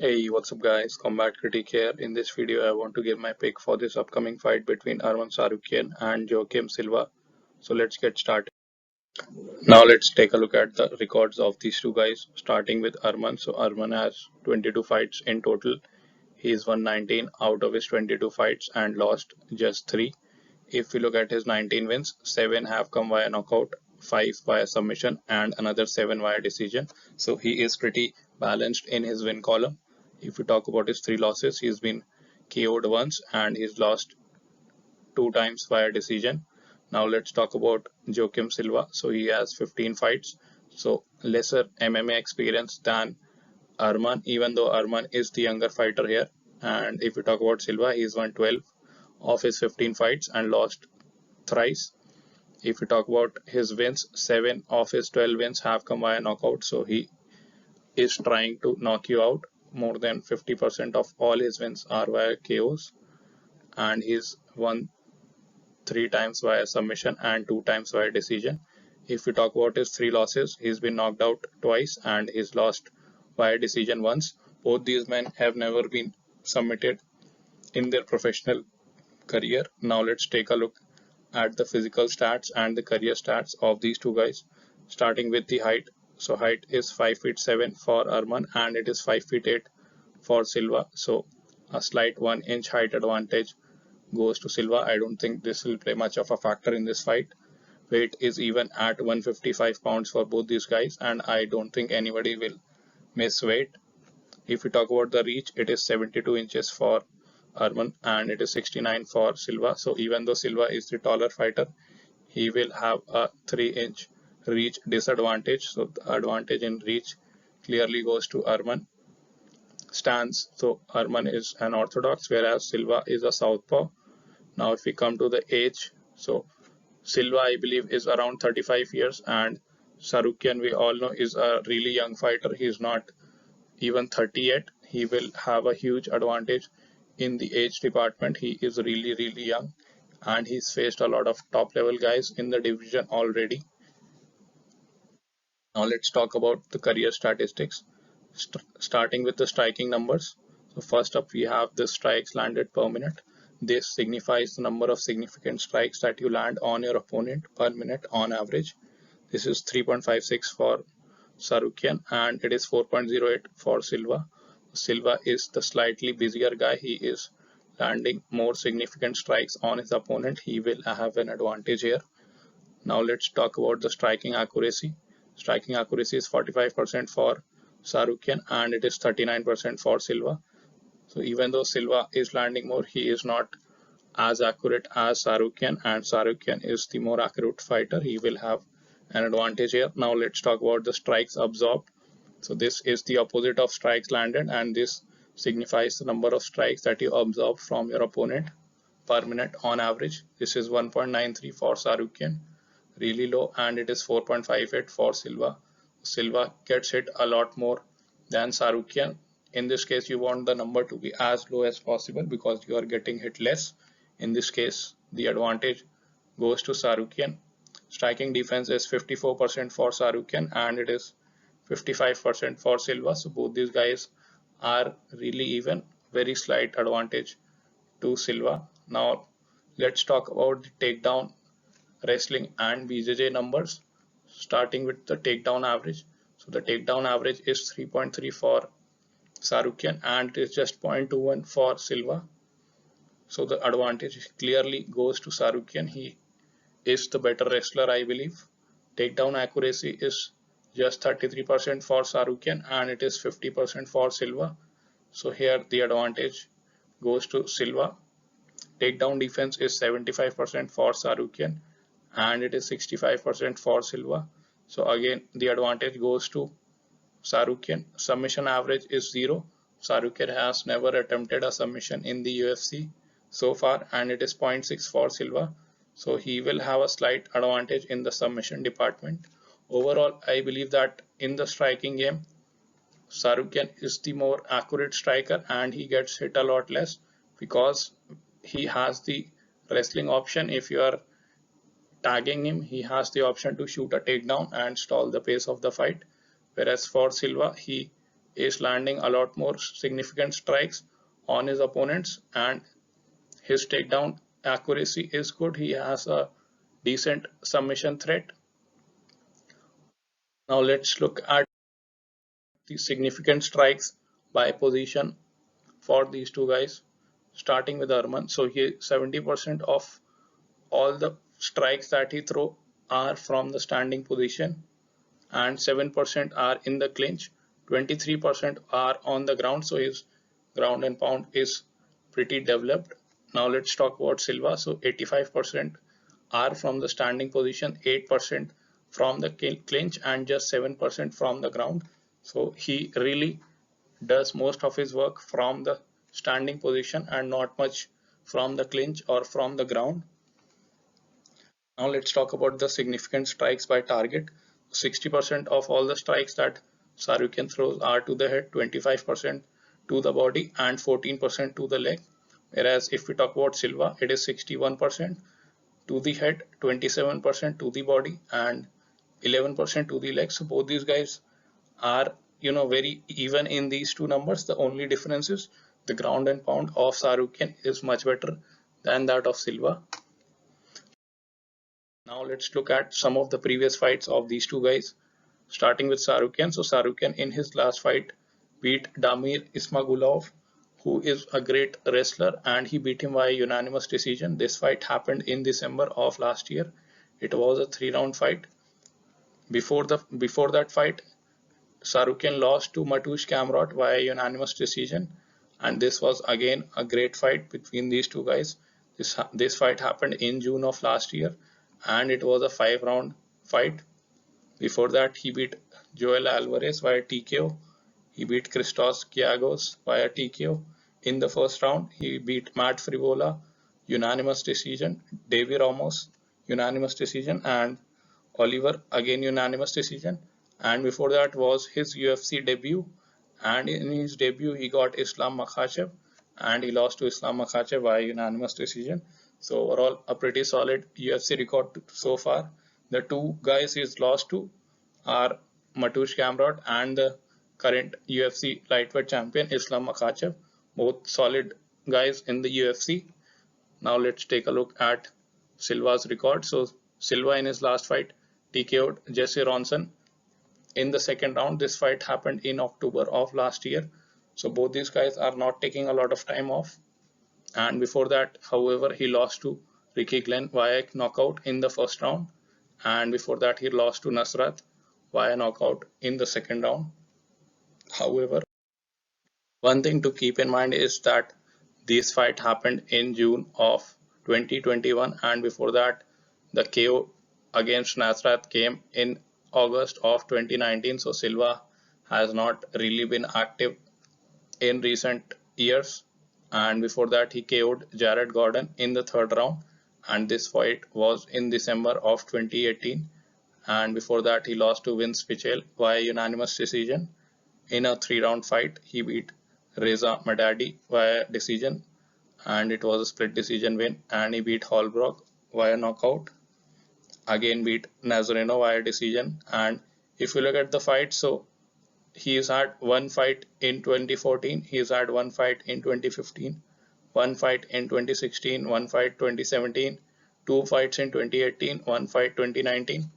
Hey, what's up guys? Combat Critic here. In this video, I want to give my pick for this upcoming fight between Arman Tsarukyan and Joaquim Silva. So let's get started. Now let's take a look at the records of these two guys, starting with Arman. So Arman has 22 fights in total. He's won 19 out of his 22 fights and lost just 3. If we look at his 19 wins, 7 have come via knockout, 5 via submission, and another 7 via decision. So he is pretty balanced in his win column. If we talk about his 3 losses, he's been KO'd once and he's lost 2 times via decision. Now let's talk about Joaquim Silva. So he has 15 fights, so lesser MMA experience than Arman, even though Arman is the younger fighter here. And if we talk about Silva, he's won 12 of his 15 fights and lost thrice. If we talk about his wins, 7 of his 12 wins have come via knockout. So he is trying to knock you out. More than 50% of all his wins are via KOs, and he's won 3 times via submission and 2 times via decision. If we talk about his 3 losses, he's been knocked out twice and he's lost via decision once. Both these men have never been submitted in their professional career. Now let's take a look at the physical stats and the career stats of these two guys, starting with the height. So height is 5 feet 7 for Arman and it is 5 feet 8 for Silva. So a slight 1 inch height advantage goes to Silva. I don't think this will play much of a factor in this fight. Weight is even at 155 pounds for both these guys, and I don't think anybody will miss weight. If we talk about the reach, it is 72 inches for Arman and it is 69 for Silva. So even though Silva is the taller fighter, he will have a 3-inch reach disadvantage. So the advantage in reach clearly goes to Arman. Stance, so Arman is an orthodox whereas Silva is a southpaw. Now if we come to the age, so Silva I believe is around 35 years and Tsarukyan we all know is a really young fighter. He is not even 30 yet. He will have a huge advantage in the age department. He is really young and he's faced a lot of top level guys in the division already. Now let's talk about the career statistics, starting with the striking numbers. So first up we have the strikes landed per minute. This signifies the number of significant strikes that you land on your opponent per minute on average. This is 3.56 for Tsarukyan and it is 4.08 for Silva. Silva is the slightly busier guy. He is landing more significant strikes on his opponent. He will have an advantage here. Now let's talk about the striking accuracy. Striking accuracy is 45% for Tsarukyan and it is 39% for Silva. So even though Silva is landing more, he is not as accurate as Tsarukyan, and Tsarukyan is the more accurate fighter. He will have an advantage here. Now let's talk about the strikes absorbed. So this is the opposite of strikes landed and this signifies the number of strikes that you absorb from your opponent per minute on average. This is 1.93 for Tsarukyan, really low, and it is 4.58 for Silva. Silva gets hit a lot more than Tsarukyan. In this case, you want the number to be as low as possible because you are getting hit less. In this case, the advantage goes to Tsarukyan. Striking defense is 54% for Tsarukyan and it is 55% for Silva. So both these guys are really even, very slight advantage to Silva. Now let's talk about the takedown, wrestling and BJJ numbers, starting with the takedown average. So the takedown average is 3.3 for Tsarukyan and it is just 0.21 for Silva. So the advantage clearly goes to Tsarukyan. He is the better wrestler, I believe. Takedown accuracy is just 33% for Tsarukyan and it is 50% for Silva. So here the advantage goes to Silva. Takedown defense is 75% for Tsarukyan and it is 65% for Silva. So again the advantage goes to Tsarukyan. Submission average is 0. Tsarukyan has never attempted a submission in the UFC so far and it is 0.6 for Silva. So he will have a slight advantage in the submission department. Overall, I believe that in the striking game, Tsarukyan is the more accurate striker and he gets hit a lot less because he has the wrestling option. If you are tagging him, he has the option to shoot a takedown and stall the pace of the fight. Whereas for Silva, he is landing a lot more significant strikes on his opponents, and his takedown accuracy is good. He has a decent submission threat. Now let's look at the significant strikes by position for these two guys, starting with Arman. So he 70% of all the strikes that he throw are from the standing position, and 7% are in the clinch, 23% are on the ground, so his ground and pound is pretty developed. Now let's talk about Silva. So 85% are from the standing position, 8% from the clinch, and just 7% from the ground. So he really does most of his work from the standing position and not much from the clinch or from the ground. Now let's talk about the significant strikes by target. 60% of all the strikes that Tsarukyan throws are to the head, 25% to the body, and 14% to the leg. Whereas if we talk about Silva, it is 61% to the head, 27% to the body, and 11% to the leg. So both these guys are very even in these two numbers. The only difference is the ground and pound of Tsarukyan is much better than that of Silva. Now let's look at some of the previous fights of these two guys, starting with Tsarukyan. So Tsarukyan in his last fight beat Damir Ismagulov, who is a great wrestler, and he beat him by unanimous decision. This fight happened in December of last year. It was a 3-round fight. Before that fight, Tsarukyan lost to Mateusz Kamrot via unanimous decision, and this was again a great fight between these two guys. This fight happened in June of last year, and it was a 5-round fight. Before that, he beat Joel Alvarez via TKO. He beat Christos Giagos via TKO. In the first round, he beat Matt Frivola, unanimous decision, Davy Ramos, unanimous decision, and Oliver, again unanimous decision. And before that was his UFC debut, and in his debut he got Islam Makhachev, and he lost to Islam Makhachev by unanimous decision. So overall, a pretty solid UFC record so far. The two guys he's lost to are Mateusz Kamrot and the current UFC lightweight champion Islam Makhachev, both solid guys in the UFC. Now let's take a look at Silva's record. So Silva in his last fight TKO'd Jesse Ronson in the second round. This fight happened in October of last year. So both these guys are not taking a lot of time off. And before that, however, he lost to Ricky Glenn via knockout in the first round. And before that, he lost to Nasrat via knockout in the second round. However, one thing to keep in mind is that this fight happened in June of 2021, and before that, the KO against Nasrat came in August of 2019. So Silva has not really been active in recent years, and before that he KO'd Jared Gordon in the third round, and this fight was in December of 2018. And before that he lost to Vince Pichel via unanimous decision. In a 3-round fight, he beat Reza Madadi via decision, and it was a split decision win. And he beat Holbrook via knockout. Again beat Nazareno via decision. And if you look at the fight, so he's had one fight in 2014, he's had one fight in 2015, one fight in 2016, one fight 2017, two fights in 2018, one fight 2019,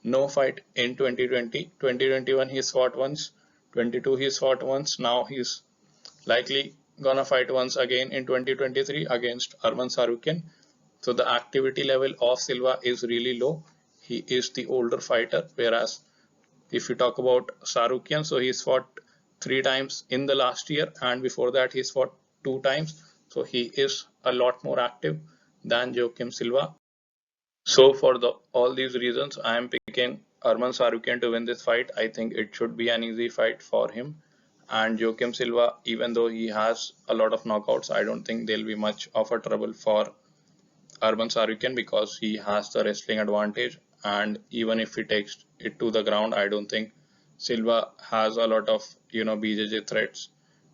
no fight in 2020. 2021 he's fought once, 22 he's fought once. Now he's likely gonna fight once again in 2023 against Arman Tsarukyan. So the activity level of Silva is really low. He is the older fighter, whereas if you talk about Tsarukyan, so he's fought 3 times in the last year, and before that he's fought 2 times. So he is a lot more active than Joaquim Silva. So for all these reasons, I am picking Arman Tsarukyan to win this fight. I think it should be an easy fight for him. And Joaquim Silva, even though he has a lot of knockouts, I don't think there'll be much of a trouble for Arman Tsarukyan because he has the wrestling advantage, and even if he takes it to the ground, I don't think Silva has a lot of BJJ threats,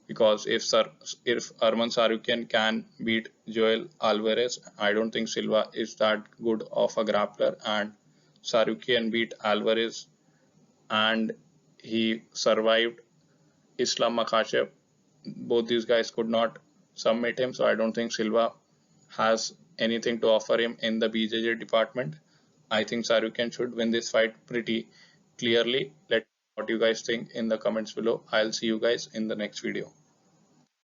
because if Arman Tsarukyan can beat Joel Alvarez, I don't think Silva is that good of a grappler, and Tsarukyan beat Alvarez and he survived Islam Makhachev. Both these guys could not submit him, so I don't think Silva has anything to offer him in the BJJ department. I think Tsarukyan should win this fight pretty clearly. Let me know what you guys think in the comments below. I'll see you guys in the next video.